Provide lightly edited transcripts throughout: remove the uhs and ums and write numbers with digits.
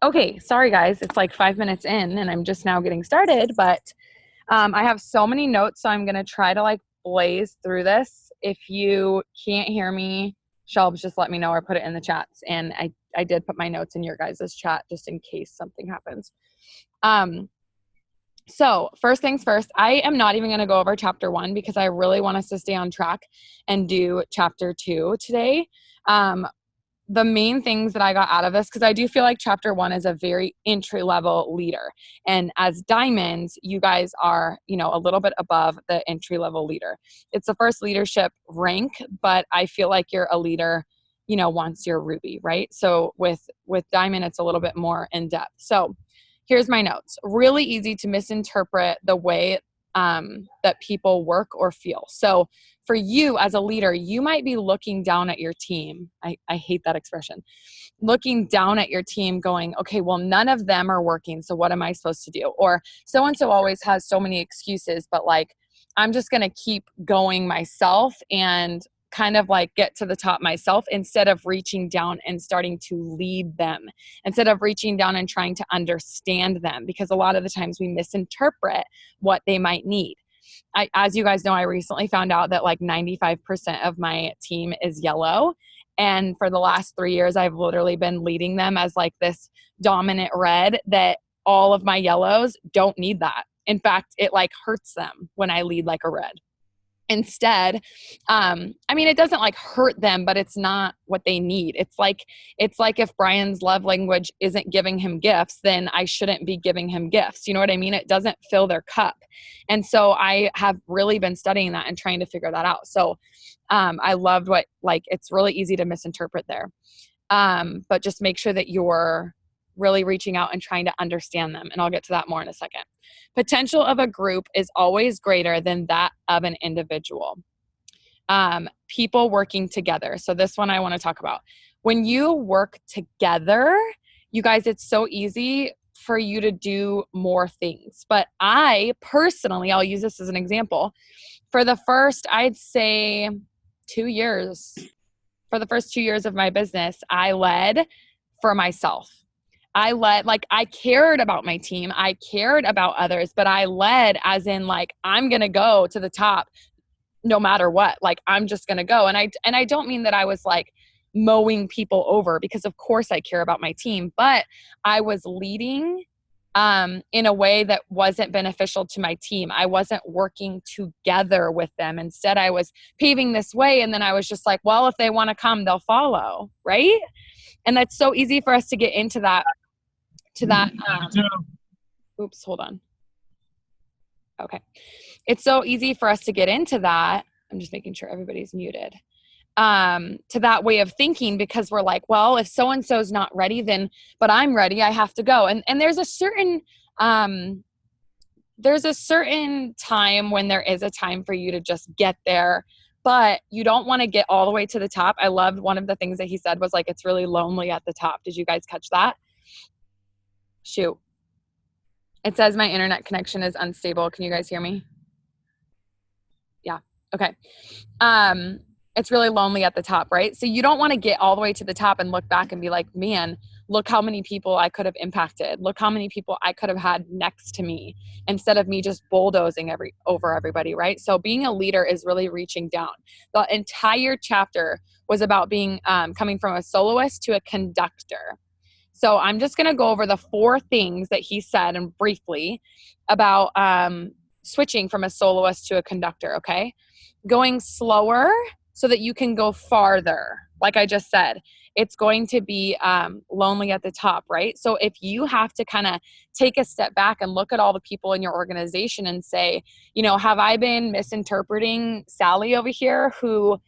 Okay, sorry guys, it's like 5 minutes in and I'm just now getting started, but I have so many notes, so I'm gonna try to like blaze through this. If you can't hear me, Shelbs, just let me know or put it in the chats. And I did put my notes in your guys' chat just in case something happens. So first things first, I am not even going to go over chapter 1 because I really want us to stay on track and do chapter 2 today. The main things that I got out of this, because I do feel like chapter 1 is a very entry level leader. And as diamonds, you guys are, a little bit above the entry level leader. It's the first leadership rank, but I feel like you're a leader, once you're ruby, right? So with diamond, it's a little bit more in depth. So here's my notes. Really easy to misinterpret the way that people work or feel. So for you as a leader, you might be looking down at your team. I hate that expression. Looking down at your team going, okay, well, none of them are working. So what am I supposed to do? Or so-and-so always has so many excuses, but like, I'm just going to keep going myself and kind of like get to the top myself instead of reaching down and starting to lead them, instead of reaching down and trying to understand them, because a lot of the times we misinterpret what they might need. As you guys know, I recently found out that like 95% of my team is yellow. And for the last 3 years, I've literally been leading them as like this dominant red that all of my yellows don't need that. In fact, it like hurts them when I lead like a red. Instead, it doesn't like hurt them, but it's not what they need. It's like if Brian's love language isn't giving him gifts, then I shouldn't be giving him gifts. You know what I mean? It doesn't fill their cup. And so I have really been studying that and trying to figure that out. So I loved it's really easy to misinterpret there. But just make sure that you're really reaching out and trying to understand them. And I'll get to that more in a second. Potential of a group is always greater than that of an individual. People working together. So this one I want to talk about. When you work together, you guys, it's so easy for you to do more things. But I personally, I'll use this as an example. For the first, I'd say 2 years, for the first 2 years of my business, I led for myself. I cared about my team. I cared about others, but I led as in like, I'm going to go to the top no matter what. Like, I'm just going to go. And I don't mean that I was like mowing people over, because of course I care about my team, but I was leading in a way that wasn't beneficial to my team. I wasn't working together with them. Instead, I was paving this way. And then I was just like, well, if they want to come, they'll follow. Right. And that's so easy for us to get into that, oops, hold on. Okay. It's so easy for us to get into that. I'm just making sure everybody's muted. To that way of thinking, because we're like, well, if so-and-so's not ready, then, but I'm ready, I have to go. And there's a certain time when there is a time for you to just get there, but you don't want to get all the way to the top. I loved one of the things that he said was like, it's really lonely at the top. Did you guys catch that? Shoot. It says my internet connection is unstable. Can you guys hear me? Yeah. Okay. It's really lonely at the top, right? So you don't want to get all the way to the top and look back and be like, man, look how many people I could have impacted. Look how many people I could have had next to me instead of me just bulldozing over everybody, right? So being a leader is really reaching down. The entire chapter was about being coming from a soloist to a conductor. So I'm just going to go over the 4 things that he said and briefly about switching from a soloist to a conductor, okay? Going slower so that you can go farther. Like I just said, it's going to be lonely at the top, right? So if you have to kind of take a step back and look at all the people in your organization and say, have I been misinterpreting Sally over here, who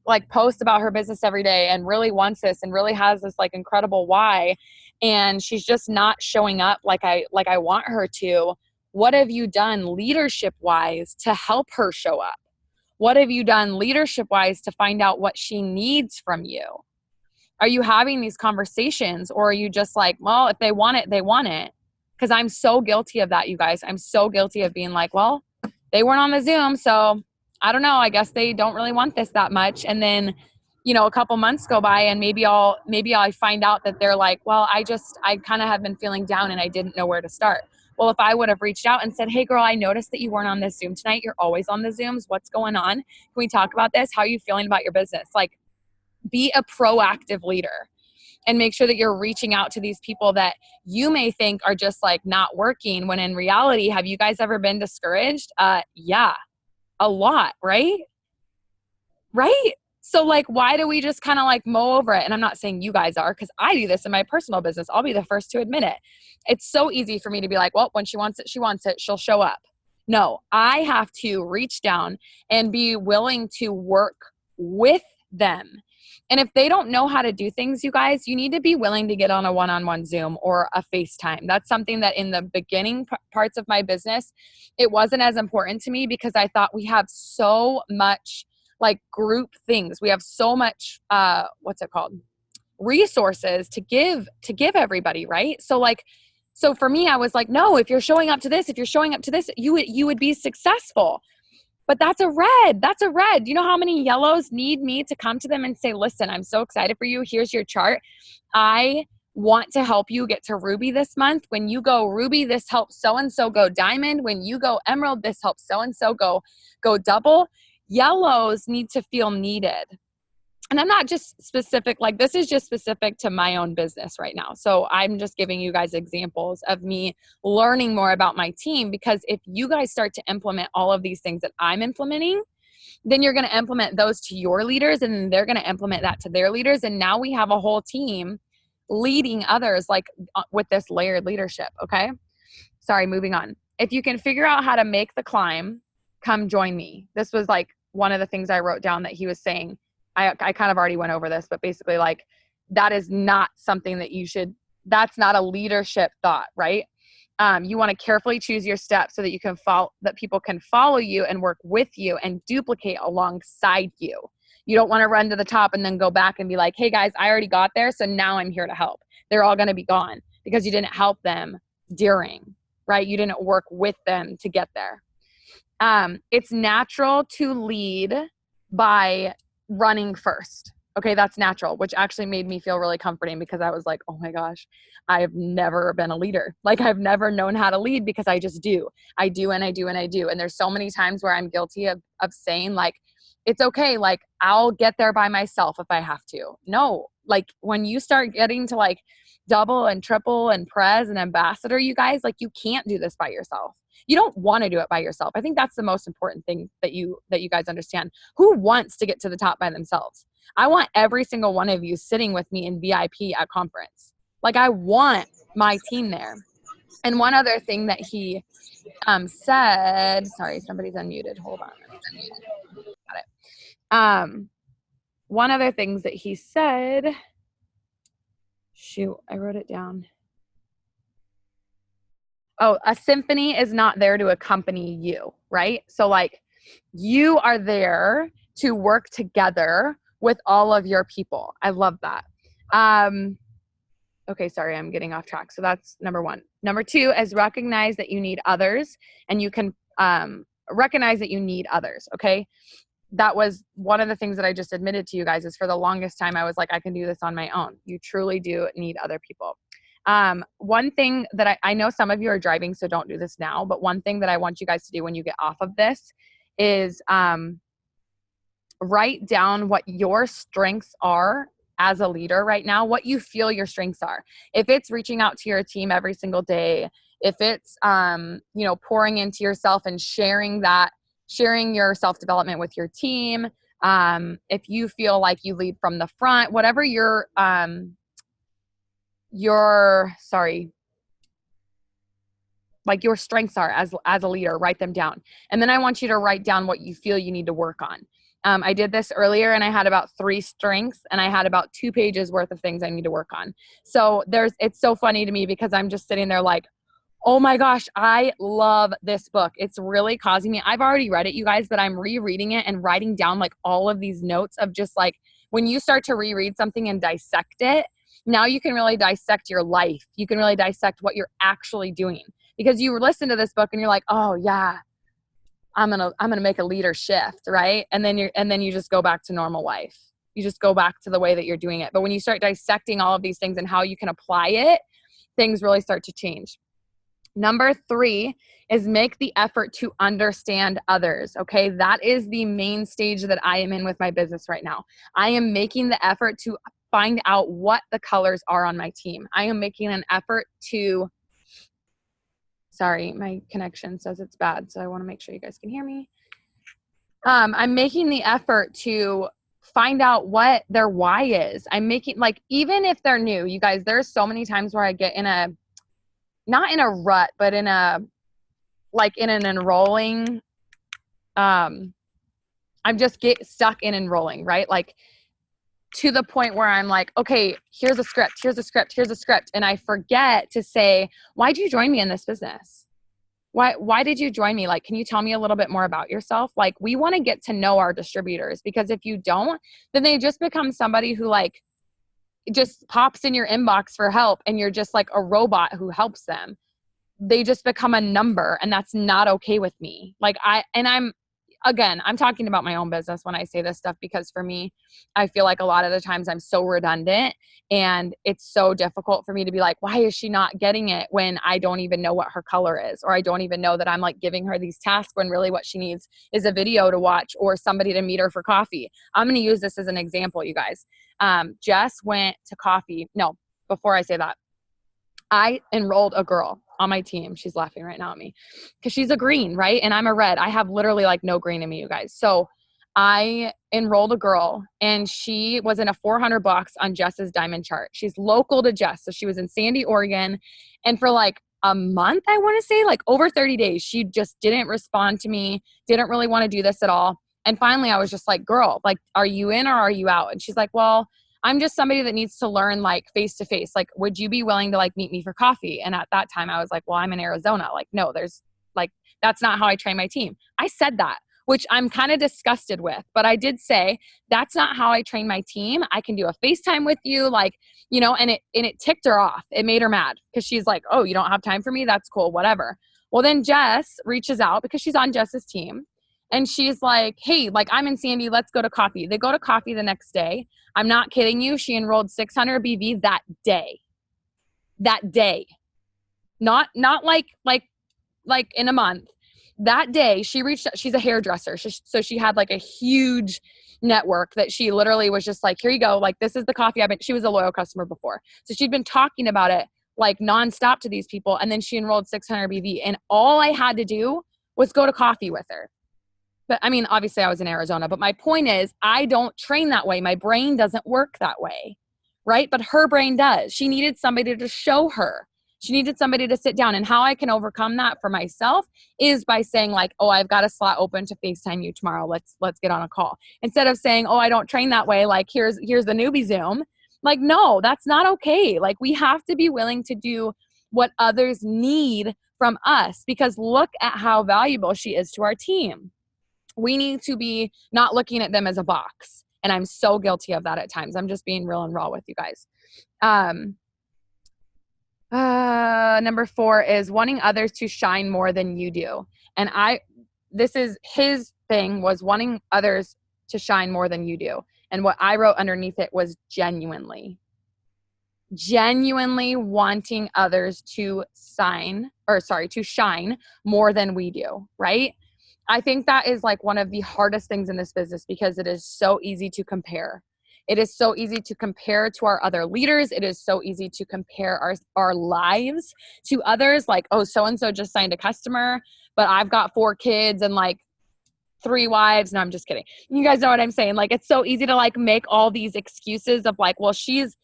like posts about her business every day and really wants this and really has this like incredible why, and she's just not showing up like I want her to? What have you done leadership wise to help her show up? What have you done leadership wise to find out what she needs from you? Are you having these conversations, or are you just like, well, if they want it, they want it? Because I'm so guilty of that, you guys. I'm so guilty of being like, well, they weren't on the Zoom, so I don't know. I guess they don't really want this that much. And then a couple months go by and maybe I find out that they're like, well, I kind of have been feeling down and I didn't know where to start. Well, if I would have reached out and said, hey girl, I noticed that you weren't on this Zoom tonight. You're always on the Zooms. What's going on? Can we talk about this? How are you feeling about your business? Like, be a proactive leader and make sure that you're reaching out to these people that you may think are just like not working, when in reality, have you guys ever been discouraged? Yeah, a lot, right? Right? So like, why do we just kind of like mow over it? And I'm not saying you guys are, because I do this in my personal business. I'll be the first to admit it. It's so easy for me to be like, well, when she wants it, she wants it. She'll show up. No, I have to reach down and be willing to work with them. And if they don't know how to do things, you guys, you need to be willing to get on a one-on-one Zoom or a FaceTime. That's something that in the beginning parts of my business, it wasn't as important to me, because I thought we have so much like group things. We have so much, what's it called? Resources to give everybody, right? So for me, I was like, no, if you're showing up to this, you would be successful. But that's a red. You know how many yellows need me to come to them and say, listen, I'm so excited for you. Here's your chart. I want to help you get to Ruby this month. When you go Ruby, this helps so-and-so go Diamond. When you go Emerald, this helps so-and-so go double. Yellows need to feel needed. And I'm not just specific, like this is just specific to my own business right now. So I'm just giving you guys examples of me learning more about my team, because if you guys start to implement all of these things that I'm implementing, then you're going to implement those to your leaders, and then they're going to implement that to their leaders. And now we have a whole team leading others, like with this layered leadership. Okay. Sorry, moving on. If you can figure out how to make the climb, come join me. This was like one of the things I wrote down that he was saying. I kind of already went over this, but basically like that is not something that that's not a leadership thought, right? You want to carefully choose your steps so that you can that people can follow you and work with you and duplicate alongside you. You don't want to run to the top and then go back and be like, hey guys, I already got there, so now I'm here to help. They're all going to be gone because you didn't help them during, right? You didn't work with them to get there. It's natural to lead by running first. Okay, that's natural, which actually made me feel really comforting, because I was like, oh my gosh, I've never been a leader. Like I've never known how to lead, because I just do. I do and I do and I do. And there's so many times where I'm guilty of saying like, it's okay, like I'll get there by myself if I have to. No, like when you start getting to like double and triple and pres and ambassador, you guys, like you can't do this by yourself. You don't want to do it by yourself. I think that's the most important thing that you guys understand. Who wants to get to the top by themselves? I want every single one of you sitting with me in VIP at conference. Like I want my team there. And one other thing that he said, sorry, somebody's unmuted. Hold on. Got it. One other things that he said, shoot, I wrote it down. Oh, a symphony is not there to accompany you, right? So like you are there to work together with all of your people. I love that. Okay, sorry, I'm getting off track. So that's number one. Number two is recognize that you need others, and you can recognize that you need others, okay? That was one of the things that I just admitted to you guys, is for the longest time I was like, I can do this on my own. You truly do need other people. One thing that I know some of you are driving, so don't do this now, but one thing that I want you guys to do when you get off of this is write down what your strengths are as a leader right now, what you feel your strengths are. If it's reaching out to your team every single day, if it's, pouring into yourself and sharing your self-development with your team, if you feel like you lead from the front, whatever your strengths are as a leader, write them down. And then I want you to write down what you feel you need to work on. I did this earlier and I had about 3 strengths and I had about 2 pages worth of things I need to work on. So it's so funny to me because I'm just sitting there like, oh my gosh, I love this book. It's really causing me. I've already read it, you guys, but I'm rereading it and writing down like all of these notes of just like, when you start to reread something and dissect it, now you can really dissect your life. You can really dissect what you're actually doing, because you listen to this book and you're like, oh yeah, I'm gonna make a leader shift, right? And then you just go back to normal life. you just go back to the way that you're doing it. But when you start dissecting all of these things and how you can apply it, things really start to change. Number 3 is make the effort to understand others. Okay. That is the main stage that I am in with my business right now. I am making the effort to find out what the colors are on my team. I am making an effort to, sorry, my connection says it's bad. So I want to make sure you guys can hear me. I'm making the effort to find out what their why is. I'm making, like, even if they're new, you guys, there's so many times where I get in a, not in a rut, but in a, like in an enrolling, I'm just get stuck in enrolling, right? Like to the point where I'm like, okay, here's a script. And I forget to say, why'd you join me in this business? Why did you join me? Like, can you tell me a little bit more about yourself? Like, we want to get to know our distributors, because if you don't, then they just become somebody who like just pops in your inbox for help, and you're just like a robot who helps them. They just become a number, and that's not okay with me. Like I'm talking about my own business when I say this stuff, because for me, I feel like a lot of the times I'm so redundant, and it's so difficult for me to be like, why is she not getting it, when I don't even know what her color is, or I don't even know that I'm like giving her these tasks when really what she needs is a video to watch or somebody to meet her for coffee. I'm going to use this as an example, you guys. Jess went to coffee. No, before I say that, I enrolled a girl on my team. She's laughing right now at me because she's a green, right? And I'm a red. I have literally like no green in me, you guys. So I enrolled a girl, and she was in a 400 box on Jess's diamond chart. She's local to Jess. So she was in Sandy, Oregon. And for like a month, I want to say like over 30 days, she just didn't respond to me, didn't really want to do this at all. And finally I was just like, girl, like, are you in or are you out? And she's like, well, I'm just somebody that needs to learn like face to face. Like, would you be willing to like meet me for coffee? And at that time I was like, well, I'm in Arizona. Like, no, there's like, that's not how I train my team. I said that, which I'm kind of disgusted with, but I did say, that's not how I train my team. I can do a FaceTime with you. Like, you know, and it ticked her off. It made her mad because she's like, oh, you don't have time for me? That's cool. Whatever. Well, then Jess reaches out because she's on Jess's team. And she's like, hey, like, I'm in Sandy. Let's go to coffee. They go to coffee the next day. I'm not kidding you. She enrolled 600 BV that day. That day. Not like in a month. That day she reached out. She's a hairdresser. So she had like a huge network that she literally was just like, here you go. Like, this is the coffee she was a loyal customer before. So she'd been talking about it like nonstop to these people. And then she enrolled 600 BV. And all I had to do was go to coffee with her. But I mean, obviously I was in Arizona, but my point is, I don't train that way. My brain doesn't work that way, right? But her brain does. She needed somebody to show her. She needed somebody to sit down. And how I can overcome that for myself is by saying like, oh, I've got a slot open to FaceTime you tomorrow. Let's get on a call. Instead of saying, oh, I don't train that way. Like, here's the newbie Zoom. Like, no, that's not okay. Like, we have to be willing to do what others need from us, because look at how valuable she is to our team. We need to be not looking at them as a box. And I'm so guilty of that at times. I'm just being real and raw with you guys. Number 4 is wanting others to shine more than you do. And this is his thing, was wanting others to shine more than you do. And what I wrote underneath it was genuinely wanting others to shine more than we do, right? I think that is like one of the hardest things in this business, because it is so easy to compare. It is so easy to compare to our other leaders. It is so easy to compare our lives to others. Like, oh, so-and-so just signed a customer, but I've got 4 kids and like 3 wives. No, I'm just kidding. You guys know what I'm saying? Like, it's so easy to like make all these excuses of like, well, she's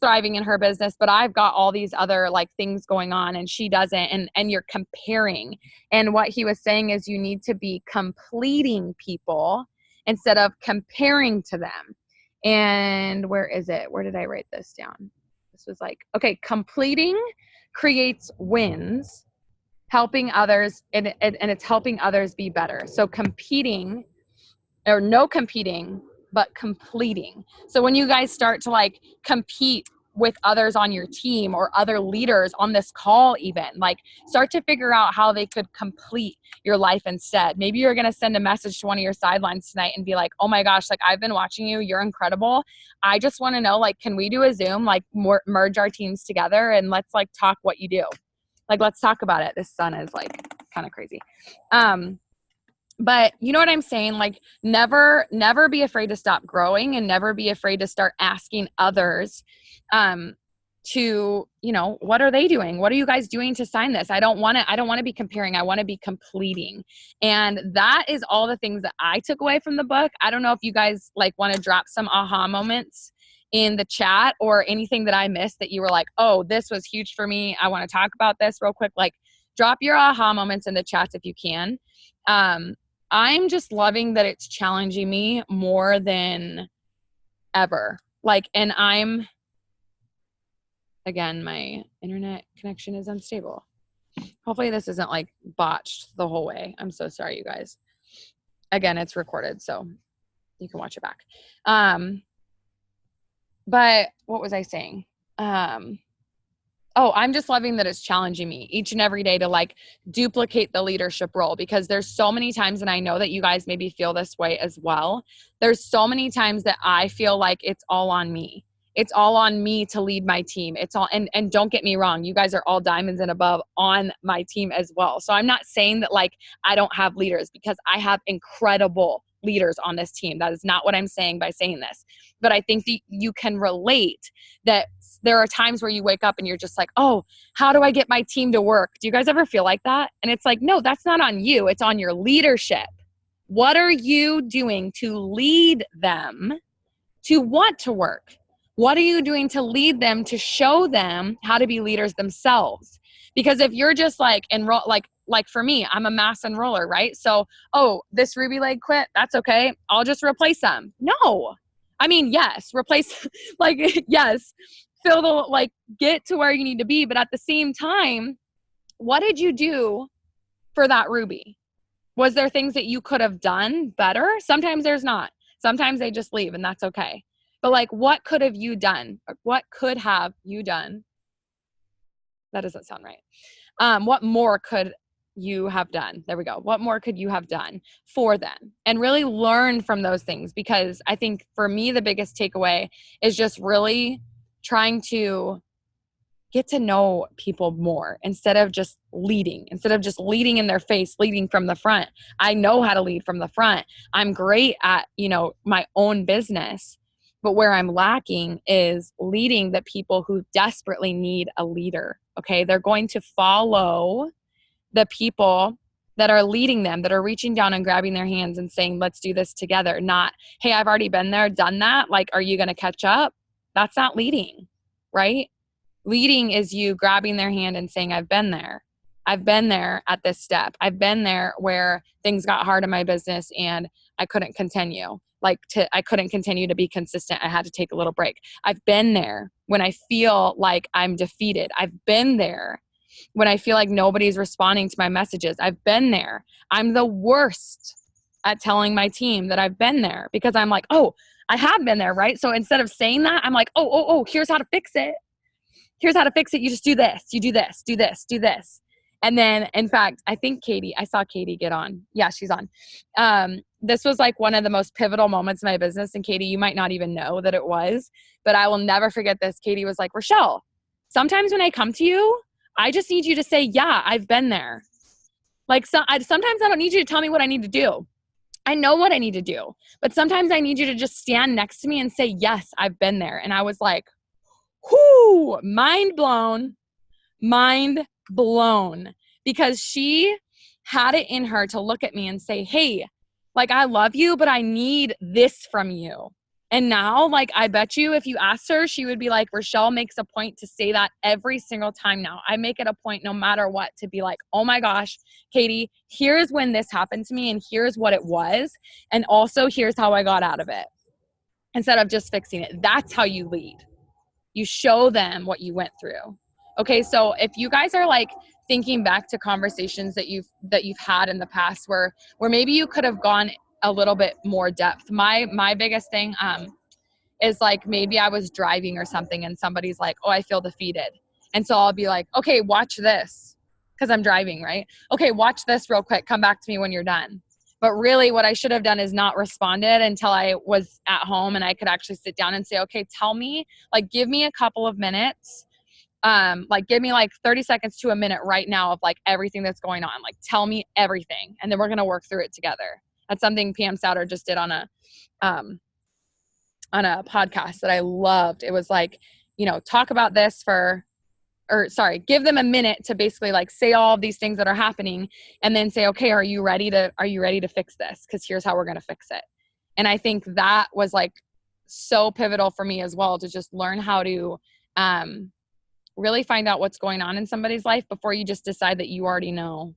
thriving in her business, but I've got all these other like things going on and she doesn't. And you're comparing. And what he was saying is, you need to be completing people instead of comparing to them. And where is it? Where did I write this down? This was like, okay, completing creates wins, helping others, and it's helping others be better. So competing, or no competing, but completing. So when you guys start to like compete with others on your team or other leaders on this call even. Like, start to figure out how they could complete your life instead. Maybe you're going to send a message to one of your sidelines tonight and be like, oh my gosh, like, I've been watching you. You're incredible. I just want to know, like, can we do a Zoom, like merge our teams together and let's like talk what you do. Like, let's talk about it. This sun is like kind of crazy. But you know what I'm saying? Like, never be afraid to stop growing, and never be afraid to start asking others, to, you know, what are they doing? What are you guys doing to sign this? I don't want to be comparing. I want to be completing. And that is all the things that I took away from the book. I don't know if you guys like want to drop some aha moments in the chat or anything that I missed that you were like, oh, this was huge for me. I want to talk about this real quick. Like, drop your aha moments in the chats if you can. I'm just loving that it's challenging me more than ever. Like, and again, my internet connection is unstable. Hopefully this isn't like botched the whole way. I'm so sorry, you guys. Again, it's recorded, so you can watch it back. But what was I saying? Oh, I'm just loving that it's challenging me each and every day to like duplicate the leadership role, because there's so many times, and I know that you guys maybe feel this way as well. There's so many times that I feel like it's all on me. It's all on me to lead my team. It's all, and don't get me wrong, you guys are all diamonds and above on my team as well. So I'm not saying that like I don't have leaders, because I have incredible leaders on this team. That is not what I'm saying by saying this. But I think that you can relate that there are times where you wake up and you're just like, oh, how do I get my team to work? Do you guys ever feel like that? And it's like, no, that's not on you. It's on your leadership. What are you doing to lead them to want to work? What are you doing to lead them, to show them how to be leaders themselves? Because if you're just like enroll, like for me, I'm a mass enroller, right? So, oh, this Ruby leg quit, that's okay. I'll just replace them. No. I mean, yes, replace, like, yes, fill the, like, get to where you need to be. But at the same time, what did you do for that Ruby? Was there things that you could have done better? Sometimes there's not. Sometimes they just leave, and that's okay. But like, what could have you done? What could have you done? That doesn't sound right. What more could you have done? There we go. What more could you have done for them? And really learn from those things, because I think for me, the biggest takeaway is just really trying to get to know people more instead of just leading in their face, leading from the front. I know how to lead from the front. I'm great at, you know, my own business. But where I'm lacking is leading the people who desperately need a leader. Okay. They're going to follow the people that are leading them, that are reaching down and grabbing their hands and saying, let's do this together. Not, hey, I've already been there, done that. Like, are you going to catch up? That's not leading, right? Leading is you grabbing their hand and saying, I've been there. I've been there at this step. I've been there where things got hard in my business and I couldn't continue. I couldn't continue to be consistent. I had to take a little break. I've been there when I feel like I'm defeated. I've been there when I feel like nobody's responding to my messages. I've been there. I'm the worst at telling my team that I've been there, because I'm like, oh, I have been there, right? So instead of saying that, I'm like, oh, here's how to fix it. Here's how to fix it. You just do this. You do this, do this, do this. And then, in fact, I think I saw Katie get on. Yeah, she's on. This was like one of the most pivotal moments in my business. And Katie, you might not even know that it was, but I will never forget this. Katie was like, Rochelle, sometimes when I come to you, I just need you to say, yeah, I've been there. Like, sometimes I don't need you to tell me what I need to do. I know what I need to do. But sometimes I need you to just stand next to me and say, yes, I've been there. And I was like, whoo, mind blown, because she had it in her to look at me and say, hey, like, I love you, but I need this from you. And now, like, I bet you if you asked her, she would be like, Rochelle makes a point to say that every single time now. I make it a point no matter what to be like, oh my gosh, Katie, here's when this happened to me and here's what it was. And also here's how I got out of it. Instead of just fixing it. That's how you lead. You show them what you went through. Okay, so if you guys are like thinking back to conversations that you've had in the past where maybe you could have gone a little bit more depth. My biggest thing is like, maybe I was driving or something and somebody's like, oh, I feel defeated. And so I'll be like, okay, watch this, because I'm driving, right? Okay, watch this real quick. Come back to me when you're done. But really what I should have done is not responded until I was at home and I could actually sit down and say, okay, tell me, like, give me a couple of minutes. Like, give me like 30 seconds to a minute right now of like everything that's going on. Like, tell me everything. And then we're going to work through it together. That's something Pam Souter just did on a podcast that I loved. It was like, you know, talk about this give them a minute to basically like say all of these things that are happening, and then say, okay, are you ready to fix this? Because here's how we're going to fix it. And I think that was like so pivotal for me as well, to just learn how to really find out what's going on in somebody's life before you just decide that you already know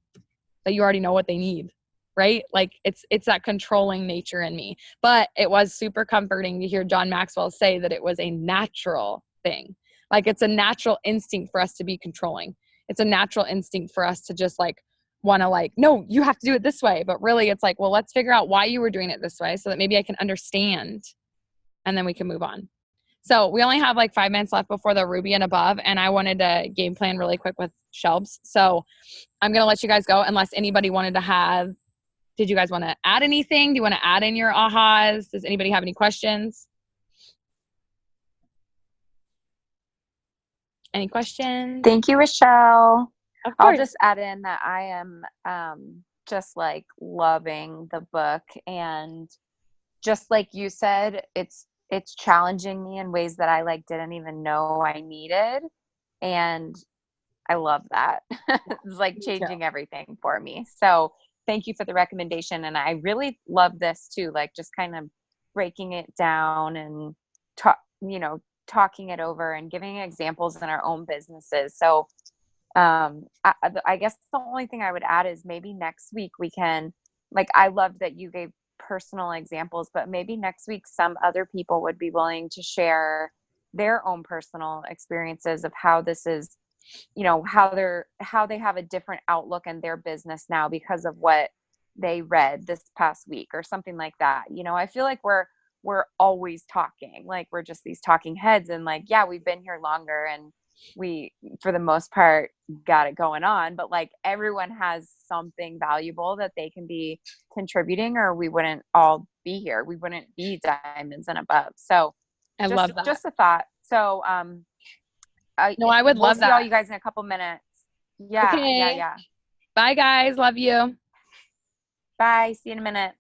what they need. Right? Like it's that controlling nature in me. But it was super comforting to hear John Maxwell say that it was a natural thing. Like, it's a natural instinct for us to be controlling. It's a natural instinct for us to just like want to like, no, you have to do it this way. But really it's like, well, let's figure out why you were doing it this way so that maybe I can understand, and then we can move on. So we only have like 5 minutes left before the Ruby and Above, and I wanted to game plan really quick with Shelbs. So I'm going to let you guys go unless anybody wanted to have, did you guys want to add anything? Do you want to add in your ahas? Does anybody have any questions? Any questions? Thank you, Rochelle. Of course. I'll just add in that I am just like loving the book, and just like you said, it's challenging me in ways that I like didn't even know I needed, and I love that. It's like changing everything for me. So thank you for the recommendation, and I really love this too, like just kind of breaking it down and talking it over and giving examples in our own businesses. So I guess the only thing I would add is maybe next week we can, like, I love that you gave personal examples, but maybe next week some other people would be willing to share their own personal experiences of how this is, you know, how they have a different outlook in their business now because of what they read this past week or something like that. You know, I feel like we're always talking, like we're just these talking heads, and like, yeah, we've been here longer and we, for the most part, got it going on, but like everyone has something valuable that they can be contributing, or we wouldn't all be here. We wouldn't be Diamonds and Above. So I love that. Just a thought. So I would love that. See all you guys in a couple minutes. Yeah. Okay. Yeah. Bye guys. Love you. Bye. See you in a minute.